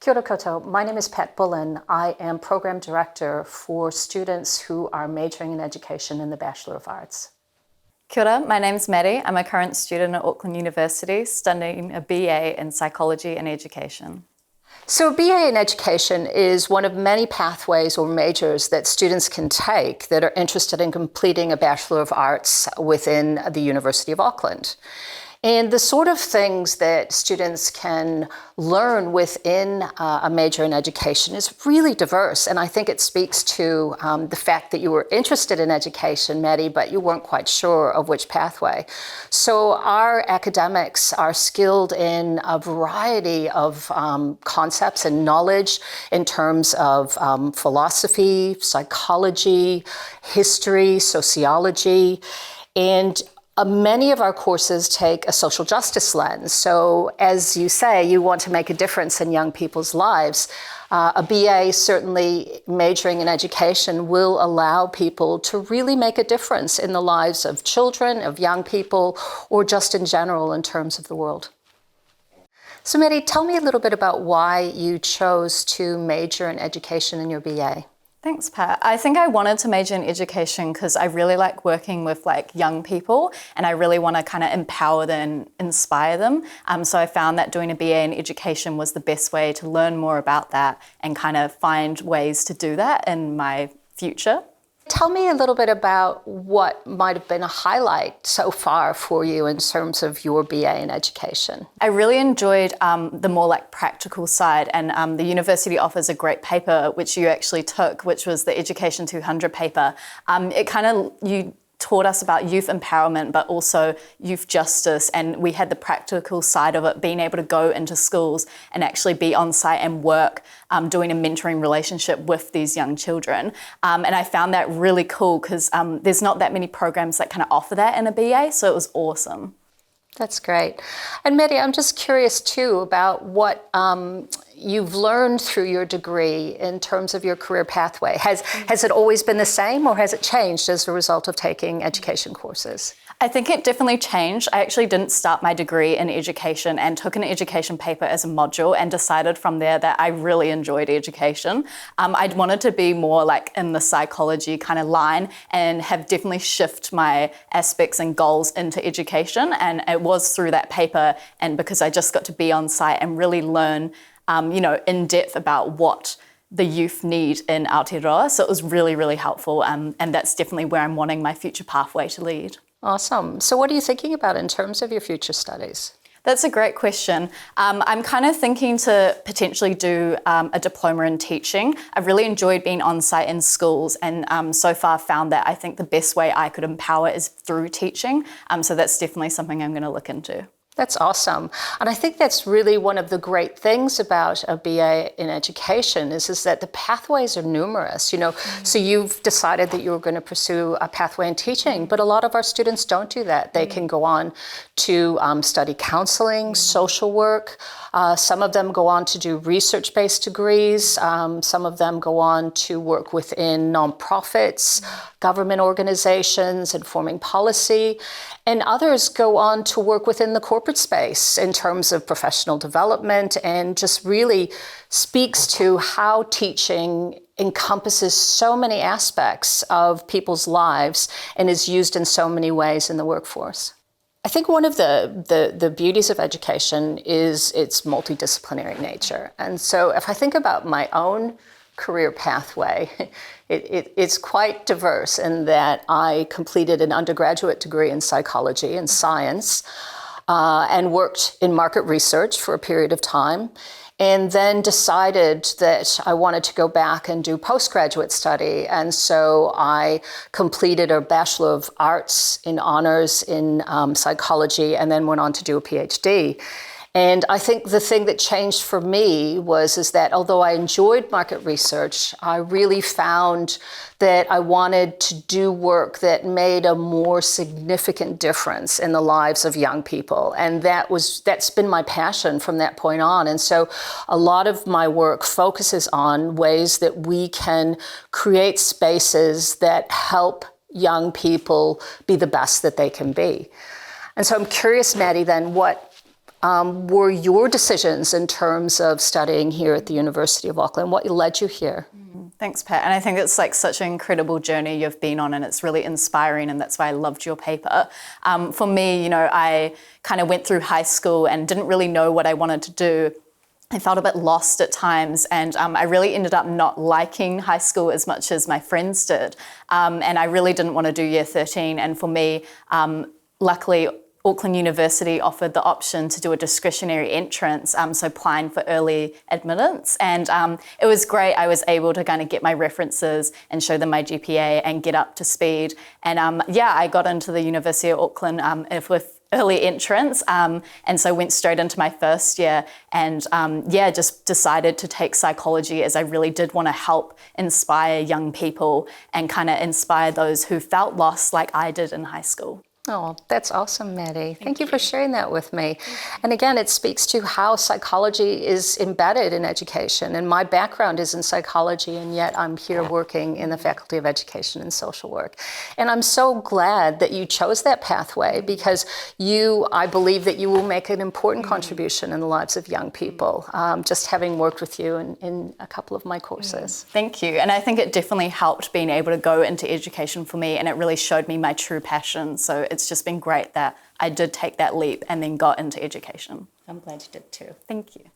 Kia ora koutou. My name is Pat Bullen. I am Program Director for students who are majoring in education in the Bachelor of Arts. Kia ora, my name's Maddie. I'm a current student at Auckland University studying a BA in Psychology and Education. So a BA in education is one of many pathways or majors that students can take that are interested in completing a Bachelor of Arts within the University of Auckland. And the sort of things that students can learn within a major in education is really diverse. And I think it speaks to the fact that you were interested in education, Maddie, but you weren't quite sure of which pathway. So our academics are skilled in a variety of concepts and knowledge in terms of philosophy, psychology, history, sociology, and many of our courses take a social justice lens. So as you say, you want to make a difference in young people's lives. A BA, certainly majoring in education, will allow people to really make a difference in the lives of children, of young people, or just in general in terms of the world. So Maddie, tell me a little bit about why you chose to major in education in your BA. Thanks, Pat. I think I wanted to major in education because I really like working with young people and I really want to kind of empower them and inspire them. So I found that doing a BA in education was the best way to learn more about that and kind of find ways to do that in my future. Tell me a little bit about what might have been a highlight so far for you in terms of your BA in education. I really enjoyed the more practical side, and the university offers a great paper which you actually took, which was the Education 200 paper. You taught us about youth empowerment, but also youth justice, and we had the practical side of it, being able to go into schools and actually be on site and work doing a mentoring relationship with these young children. And I found that really cool because there's not that many programs that kind of offer that in a BA, so it was awesome. That's great. And Maddie, I'm just curious too about what you've learned through your degree in terms of your career pathway. Has it always been the same or has it changed as a result of taking education courses? I think it definitely changed. I actually didn't start my degree in education and took an education paper as a module and decided from there that I really enjoyed education. I wanted to be more in the psychology kind of line and have definitely shifted my aspects and goals into education. And it was through that paper and because I just got to be on site and really learn in depth about what the youth need in Aotearoa. So it was really, really helpful. And that's definitely where I'm wanting my future pathway to lead. Awesome. So what are you thinking about in terms of your future studies? That's a great question. I'm kind of thinking to potentially do a diploma in teaching. I've really enjoyed being on site in schools and so far found that I think the best way I could empower is through teaching. So that's definitely something I'm going to look into. That's awesome. And I think that's really one of the great things about a BA in education is that the pathways are numerous, So you've decided that you're going to pursue a pathway in teaching, but a lot of our students don't do that. They can go on to study counseling, social work. Some of them go on to do research-based degrees. Some of them go on to work within nonprofits, government organizations, informing policy. And others go on to work within the corporate space in terms of professional development and just really speaks to how teaching encompasses so many aspects of people's lives and is used in so many ways in the workforce. I think one of the beauties of education is its multidisciplinary nature. And so if I think about my own career pathway, it's quite diverse in that I completed an undergraduate degree in psychology and science and worked in market research for a period of time, and then decided that I wanted to go back and do postgraduate study. And so I completed a Bachelor of Arts in honors in psychology and then went on to do a PhD. And I think the thing that changed for me is that although I enjoyed market research, I really found that I wanted to do work that made a more significant difference in the lives of young people. And that's been my passion from that point on. And so a lot of my work focuses on ways that we can create spaces that help young people be the best that they can be. And so I'm curious, Maddie, then what were your decisions in terms of studying here at the University of Auckland? What led you here? Thanks, Pat. And I think it's like such an incredible journey you've been on, and it's really inspiring, and that's why I loved your paper. For me, you know, I kind of went through high school and didn't really know what I wanted to do. I felt a bit lost at times, and I really ended up not liking high school as much as my friends did. And I really didn't want to do year 13. And for me, luckily, Auckland University offered the option to do a discretionary entrance, so applying for early admittance. And it was great. I was able to kind of get my references and show them my GPA and get up to speed. And I got into the University of Auckland with early entrance, and so went straight into my first year, and just decided to take psychology, as I really did want to help inspire young people and kind of inspire those who felt lost like I did in high school. Oh, that's awesome, Maddie. Thank you for sharing that with me. And again, it speaks to how psychology is embedded in education. And my background is in psychology, and yet I'm here working in the Faculty of Education and Social Work. And I'm so glad that you chose that pathway, because I believe that you will make an important contribution in the lives of young people, just having worked with you in a couple of my courses. Thank you. And I think it definitely helped being able to go into education for me, and it really showed me my true passion. So it's just been great that I did take that leap and then got into education. I'm glad you did too. Thank you.